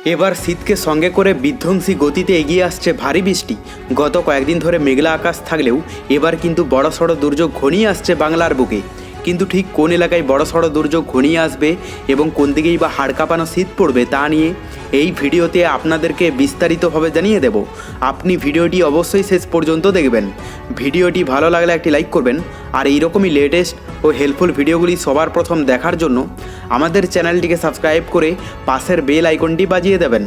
এবার শীতকে সঙ্গে করে বিধ্বংসী গতিতে এগিয়ে আসছে ভারী বৃষ্টি। গত কয়েকদিন ধরে মেঘলা আকাশ থাকলেও এবার কিন্তু বড়সড় দুর্যোগ ঘনিয়ে আসছে বাংলার বুকে। কিন্তু ঠিক কোন এলাকায় বড়সড় দুর্যোগ ঘনিয়ে আসবে এবং কোন দিকেই বা হাড় কাঁপানো শীত পড়বে তা নিয়ে এই ভিডিওতে আপনাদেরকে বিস্তারিতভাবে জানিয়ে দেব। আপনি ভিডিওটি অবশ্যই শেষ পর্যন্ত দেখবেন। ভিডিওটি ভালো লাগলে একটি লাইক করবেন, আর এইরকমই লেটেস্ট ও হেল্পফুল ভিডিওগুলি সবার প্রথম দেখার জন্য আমাদের চ্যানেলটিকে সাবস্ক্রাইব করে পাশের বেল আইকনটি বাজিয়ে দেবেন।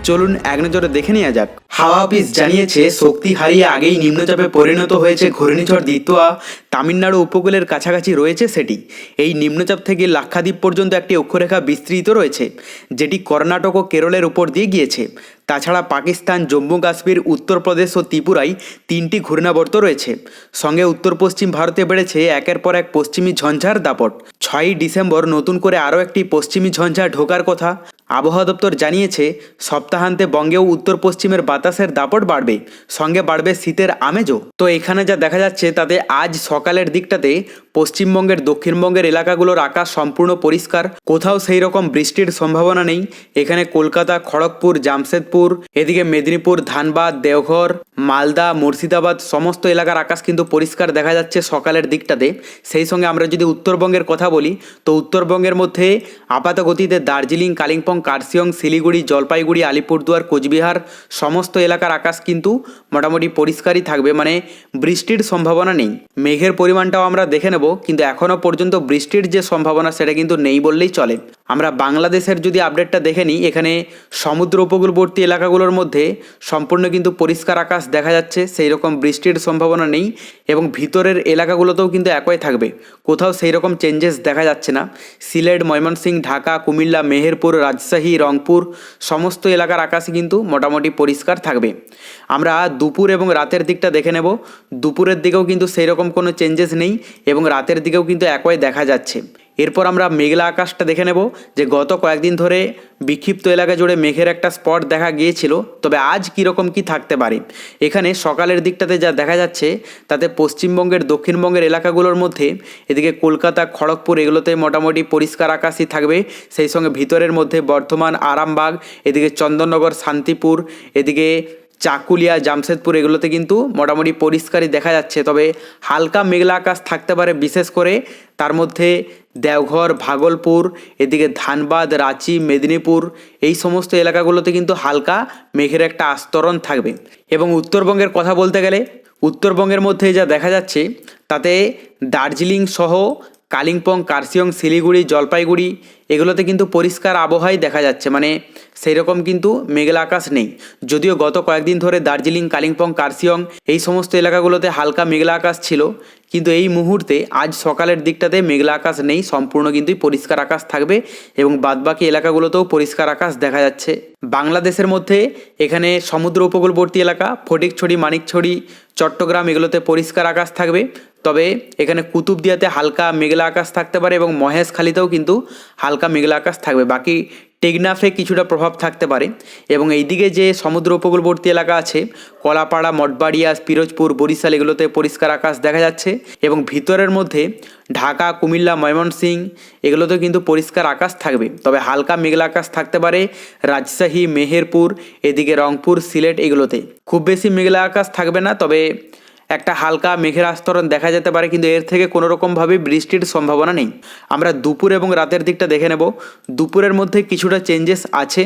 চলুন এক নজরে দেখে নেওয়া যাক। হাওয়া অফিস জানিয়েছে শক্তি হারিয়ে আগেই নিম্নচাপে পরিণত হয়েছে ঘূর্ণিঝড় দিতোয়া। তামিলনাড়ু উপকূলের কাছাকাছি রয়েছে সেটি। এই নিম্নচাপ থেকে লাক্ষাদ্বীপ পর্যন্ত একটি অক্ষরেখা বিস্তৃত রয়েছে, যেটি কর্ণাটক ও কেরলের উপর দিয়ে গিয়েছে। তাছাড়া পাকিস্তান, জম্মু কাশ্মীর, উত্তরপ্রদেশ ও ত্রিপুরায় 3টি ঘূর্ণাবর্ত রয়েছে। সঙ্গে উত্তর পশ্চিম ভারতে বেড়েছে একের পর এক পশ্চিমী ঝঞ্ঝার দাপট। 6ই ডিসেম্বর নতুন করে আরও একটি পশ্চিমী ঝঞ্ঝা ঢোকার কথা। আবহাওয়া দপ্তর জানিয়েছে সপ্তাহান্তে বঙ্গেও উত্তর পশ্চিমের বাতাসের দাপট বাড়বে, সঙ্গে বাড়বে শীতের আমেজও। তো এখানে যা দেখা যাচ্ছে তাতে আজ সকালের দিকটাতে পশ্চিমবঙ্গের দক্ষিণবঙ্গের এলাকাগুলোর আকাশ সম্পূর্ণ পরিষ্কার, কোথাও সেই রকম বৃষ্টির সম্ভাবনা নেই। এখানে কলকাতা, খড়গপুর, জামশেদপুর, এদিকে মেদিনীপুর, ধানবাদ, দেওঘর, মালদা, মুর্শিদাবাদ সমস্ত এলাকার আকাশ কিন্তু পরিষ্কার দেখা যাচ্ছে সকালের দিকটাতে। সেই সঙ্গে আমরা যদি উত্তরবঙ্গের কথা বলি, তো উত্তরবঙ্গের মধ্যে আপাত গতিতে দার্জিলিং, কালিম্পং, কার্শিয়ং, শিলিগুড়ি, জলপাইগুড়ি, আলিপুরদুয়ার, কোচবিহার সমস্ত এলাকার আকাশ কিন্তু মোটামুটি পরিষ্কারই থাকবে, মানে বৃষ্টির সম্ভাবনা নেই। মেঘের পরিমাণটাও আমরা দেখে নেব, কিন্তু এখনও পর্যন্ত বৃষ্টির যে সম্ভাবনা সেটা কিন্তু নেই বললেই চলে। আমরা বাংলাদেশের যদি আপডেটটা দেখে নিই, এখানে সমুদ্র উপকূলবর্তী এলাকাগুলোর মধ্যে সম্পূর্ণ কিন্তু পরিষ্কার আকাশ দেখা যাচ্ছে, সেই রকম বৃষ্টির সম্ভাবনা নেই। এবং ভিতরের এলাকাগুলোতেও কিন্তু একই থাকবে, কোথাও সেই রকম চেঞ্জেস দেখা যাচ্ছে না। সিলেট, ময়মনসিংহ, ঢাকা, কুমিল্লা, মেহেরপুর, রাজশাহী, রংপুর সমস্ত এলাকার আকাশই কিন্তু মোটামুটি পরিষ্কার থাকবে। আমরা দুপুর এবং রাতের দিকটা দেখে নেব। দুপুরের দিকেও কিন্তু সেই রকম কোনো চেঞ্জেস নেই এবং রাতের দিকেও কিন্তু একই দেখা যাচ্ছে। এরপর আমরা মেঘলা আকাশটা দেখে নেব, যে গত কয়েকদিন ধরে বিক্ষিপ্ত এলাকা জুড়ে মেঘের একটা স্পট দেখা গিয়েছিল, তবে আজ কীরকম কি থাকতে পারে। এখানে সকালের দিকটাতে যা দেখা যাচ্ছে তাতে পশ্চিমবঙ্গের দক্ষিণবঙ্গের এলাকাগুলোর মধ্যে এদিকে কলকাতা, খড়গপুর এগুলোতে মোটামুটি পরিষ্কার আকাশই থাকবে। সেই সঙ্গে ভিতরের মধ্যে বর্ধমান, আরামবাগ, এদিকে চন্দননগর, শান্তিপুর, এদিকে চাকুলিয়া, জামশেদপুর এগুলোতে কিন্তু মোটামুটি পরিষ্কারই দেখা যাচ্ছে। তবে হালকা মেঘলা আকাশ থাকতে পারে, বিশেষ করে তার মধ্যে দেওঘর, ভাগলপুর, এদিকে ধানবাদ, রাঁচি, মেদিনীপুর এই সমস্ত এলাকাগুলোতে কিন্তু হালকা মেঘের একটা আস্তরণ থাকবে। এবং উত্তরবঙ্গের কথা বলতে গেলে উত্তরবঙ্গের মধ্যে যা দেখা যাচ্ছে তাতে দার্জিলিং সহ কালিম্পং, কার্শিয়ং, শিলিগুড়ি, জলপাইগুড়ি এগুলোতে কিন্তু পরিষ্কার আবহাওয়াই দেখা যাচ্ছে, মানে সেই রকম কিন্তু মেঘলা আকাশ নেই। যদিও গত কয়েকদিন ধরে দার্জিলিং, কালিম্পং, কার্শিয়ং এই সমস্ত এলাকাগুলোতে হালকা মেঘলা আকাশ ছিল, কিন্তু এই মুহূর্তে আজ সকালের দিকটাতে মেঘলা আকাশ নেই, সম্পূর্ণ কিন্তু পরিষ্কার আকাশ থাকবে এবং বাদবাকি এলাকাগুলোতেও পরিষ্কার আকাশ দেখা যাচ্ছে। বাংলাদেশের মধ্যে এখানে সমুদ্র উপকূলবর্তী এলাকা ফটিকছড়ি, মানিকছড়ি, চট্টগ্রাম এগুলোতে পরিষ্কার আকাশ থাকবে। তবে এখানে কুতুবদিয়াতে হালকা মেঘলা আকাশ থাকতে পারে এবং মহেশখালীতেও কিন্তু হালকা মেঘলা আকাশ থাকবে। বাকি টেকনাফে কিছুটা প্রভাব থাকতে পারে। এবং এইদিকে যে সমুদ্র উপকূলবর্তী এলাকা আছে কলাপাড়া, মঠবাড়িয়া, পিরোজপুর, বরিশাল এগুলোতে পরিষ্কার আকাশ দেখা যাচ্ছে। এবং ভিতরের মধ্যে ঢাকা, কুমিল্লা, ময়মনসিংহ এগুলোতেও কিন্তু পরিষ্কার আকাশ থাকবে। তবে হালকা মেঘলা আকাশ থাকতে পারে রাজশাহী, মেহেরপুর, এদিকে রংপুর, সিলেট এগুলোতে। খুব বেশি মেঘলা আকাশ থাকবে না, তবে একটা হালকা মেঘের আস্তরণ দেখা যেতে পারে, কিন্তু এর থেকে কোনো রকমভাবে বৃষ্টির সম্ভাবনা নেই। আমরা দুপুর এবং রাতের দিকটা দেখে নেব। দুপুরের মধ্যে কিছুটা চেঞ্জেস আছে,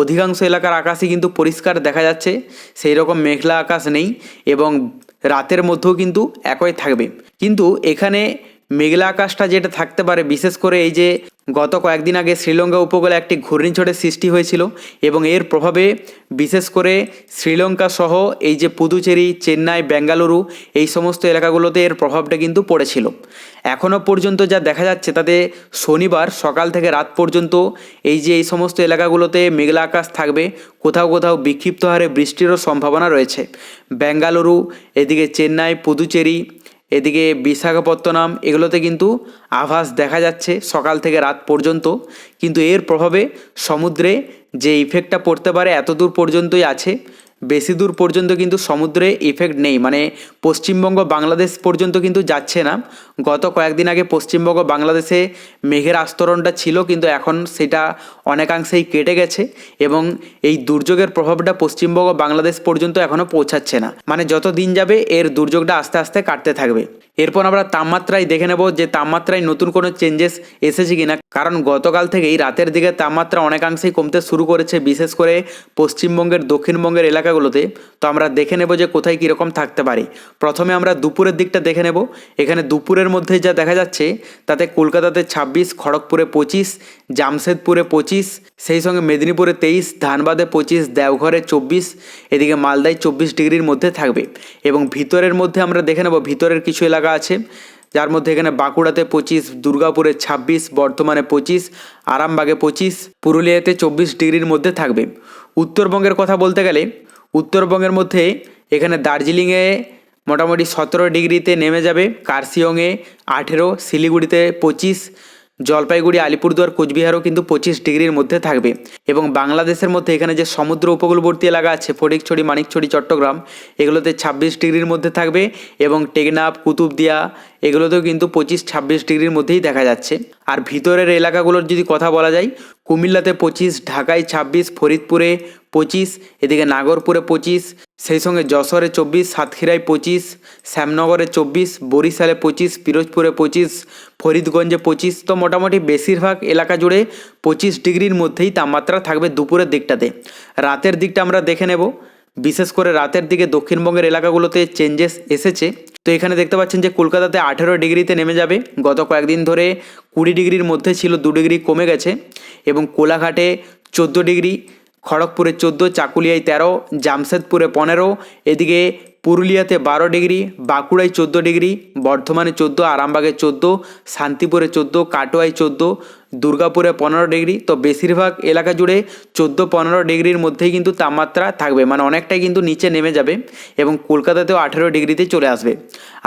অধিকাংশ এলাকার আকাশই কিন্তু পরিষ্কার দেখা যাচ্ছে, সেই রকম মেঘলা আকাশ নেই। এবং রাতের মধ্যেও কিন্তু একই থাকবে। কিন্তু এখানে মেঘলা আকাশটা যেটা থাকতে পারে, বিশেষ করে এই যে গত কয়েকদিন আগে শ্রীলঙ্কা উপকূলে একটি ঘূর্ণিঝড়ের সৃষ্টি হয়েছিল এবং এর প্রভাবে বিশেষ করে শ্রীলঙ্কা সহ এই যে পুদুচেরি, চেন্নাই, বেঙ্গালুরু এই সমস্ত এলাকাগুলোতে এর প্রভাবটা কিন্তু পড়েছিল। এখনও পর্যন্ত যা দেখা যাচ্ছে তাতে শনিবার সকাল থেকে রাত পর্যন্ত এই সমস্ত এলাকাগুলোতে মেঘলা আকাশ থাকবে, কোথাও কোথাও বিক্ষিপ্ত হারে বৃষ্টিরও সম্ভাবনা রয়েছে। বেঙ্গালুরু, এদিকে চেন্নাই, পুদুচেরি, এদিকে বিশাখাপত্তনম এগুলোতে কিন্তু আভাস দেখা যাচ্ছে সকাল থেকে রাত পর্যন্ত। কিন্তু এর প্রভাবে সমুদ্রে যে ইফেক্টটা পড়তে পারে এত দূর পর্যন্তই আছে। বেশি দূর পর্যন্ত কিন্তু সমুদ্রে ইফেক্ট নেই, মানে পশ্চিমবঙ্গ বাংলাদেশ পর্যন্ত কিন্তু যাচ্ছে না। গত কয়েকদিন আগে পশ্চিমবঙ্গ বাংলাদেশে মেঘের আস্তরণটা ছিল, কিন্তু এখন সেটা অনেকাংশেই কেটে গেছে এবং এই দুর্যোগের প্রভাবটা পশ্চিমবঙ্গ বাংলাদেশ পর্যন্ত এখনও পৌঁছাচ্ছে না। মানে যত দিন যাবে এর দুর্যোগটা আস্তে আস্তে কাটতে থাকবে। এরপর আমরা তাপমাত্রায় দেখে নেব যে তাপমাত্রায় নতুন কোনো চেঞ্জেস এসেছে কিনা, কারণ গতকাল থেকেই রাতের দিকে তাপমাত্রা অনেকাংশেই কমতে শুরু করেছে, বিশেষ করে পশ্চিমবঙ্গের দক্ষিণবঙ্গের এলাকাগুলোতে। তো আমরা দেখে নেব যে কোথায় কীরকম থাকতে পারে। প্রথমে আমরা দুপুরের দিকটা দেখে নেব। এখানে দুপুরের মধ্যে যা দেখা যাচ্ছে তাতে কলকাতাতে 26, খড়গপুরে 25, জামশেদপুরে 25, সেই সঙ্গে মেদিনীপুরে 23, ধানবাদে 25, দেওঘরে 24, এদিকে মালদায় 24 ডিগ্রির মধ্যে থাকবে। এবং ভিতরের মধ্যে আমরা দেখে নেব ভিতরের কিছু এলাকা আছে, যার মধ্যে এখানে বাঁকুড়াতে 25, দুর্গাপুরে 26, বর্ধমানে 25, আরামবাগে 25, পুরুলিয়াতে 24 ডিগ্রির মধ্যে থাকবে। উত্তরবঙ্গের কথা বলতে গেলে উত্তরবঙ্গের মধ্যে এখানে দার্জিলিংয়ে মোটামুটি 17 ডিগ্রিতে নেমে যাবে, কার্শিয়ংয়ে 18, শিলিগুড়িতে 25, জলপাইগুড়ি, আলিপুরদুয়ার, কোচবিহারও কিন্তু 25 ডিগ্রির মধ্যে থাকবে। এবং বাংলাদেশের মধ্যে এখানে যে সমুদ্র উপকূলবর্তী এলাকা আছে ফটিকছড়ি, মানিকছড়ি, চট্টগ্রাম, এগুলোতে 26 ডিগ্রির মধ্যে থাকবে এবং টেকনাফ, কুতুবদিয়া এগুলোতেও কিন্তু 25-26 ডিগ্রির মধ্যেই দেখা যাচ্ছে। আর ভিতরের এলাকাগুলোর যদি কথা বলা যায়, কুমিল্লাতে 25, ঢাকায় 26, ফরিদপুরে 25, এদিকে নাগরপুরে 25, সেই সঙ্গে যশোরে 24, সাতক্ষীরায় 25, শ্যামনগরে 24, বরিশালে 25, পিরোজপুরে 25, ফরিদগঞ্জে 25। তো মোটামুটি বেশিরভাগ এলাকা জুড়ে 25 ডিগ্রির মধ্যেই তাপমাত্রা থাকবে দুপুরের দিকটাতে। রাতের দিকটা আমরা দেখে নেব। বিশেষ করে রাতের দিকে দক্ষিণবঙ্গের এলাকাগুলোতে চেঞ্জেস এসেছে। তো এখানে দেখতে পাচ্ছেন যে কলকাতাতে 18 ডিগ্রিতে নেমে যাবে। গত কয়েকদিন ধরে 20 ডিগ্রির মধ্যে ছিল, 2 ডিগ্রি কমে গেছে। এবং কোলাঘাটে 14 ডিগ্রি, খড়গপুরে 14, চাকুলিয়ায় 13, জামশেদপুরে 15, এদিকে পুরুলিয়াতে 12 ডিগ্রি, বাঁকুড়ায় 14 ডিগ্রি, বর্ধমানে 14, আরামবাগে 14, শান্তিপুরে 14, কাটোয়ায় 14, দুর্গাপুরে 15 ডিগ্রি। তো বেশিরভাগ এলাকা জুড়ে 14-15 ডিগ্রির মধ্যেই কিন্তু তাপমাত্রা থাকবে, মানে অনেকটাই কিন্তু নিচে নেমে যাবে। এবং কলকাতাতেও 18 ডিগ্রিতে চলে আসবে।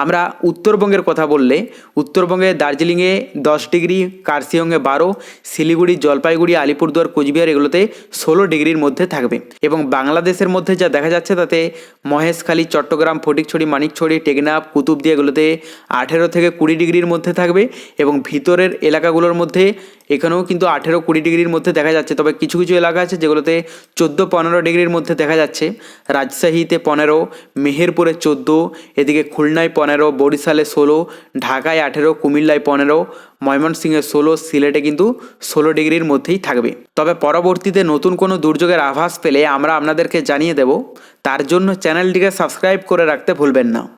আমরা উত্তরবঙ্গের কথা বললে উত্তরবঙ্গে দার্জিলিংয়ে 10 ডিগ্রি, কার্শিয়ংয়ে 12, শিলিগুড়ি, জলপাইগুড়ি, আলিপুরদুয়ার, কোচবিহার এগুলোতে 16 ডিগ্রির মধ্যে থাকবে। এবং বাংলাদেশের মধ্যে যা দেখা যাচ্ছে তাতে মহেশখালী, চট্টগ্রাম, ফটিকছড়ি, মানিকছড়ি, টেকনাফ, কুতুবদিয়া এগুলোতে 18 থেকে 20 ডিগ্রির মধ্যে থাকবে। এবং ভিতরের এলাকাগুলোর মধ্যে এখানেও কিন্তু 18-20 ডিগ্রির মধ্যে দেখা যাচ্ছে। তবে কিছু কিছু এলাকা আছে যেগুলোতে 14-15 ডিগ্রির মধ্যে দেখা যাচ্ছে। রাজশাহীতে 15, মেহেরপুরে 14, এদিকে খুলনায় 15, বরিশালে 16, ঢাকায় 18, কুমিল্লায় 15, ময়মনসিংহে 16, সিলেটে কিন্তু 16 ডিগ্রির মধ্যেই থাকবে। তবে পরবর্তীতে নতুন কোনো দুর্যোগের আভাস পেলে আমরা আপনাদেরকে জানিয়ে দেব। তার জন্য চ্যানেলটিকে সাবস্ক্রাইব করে রাখতে ভুলবেন না।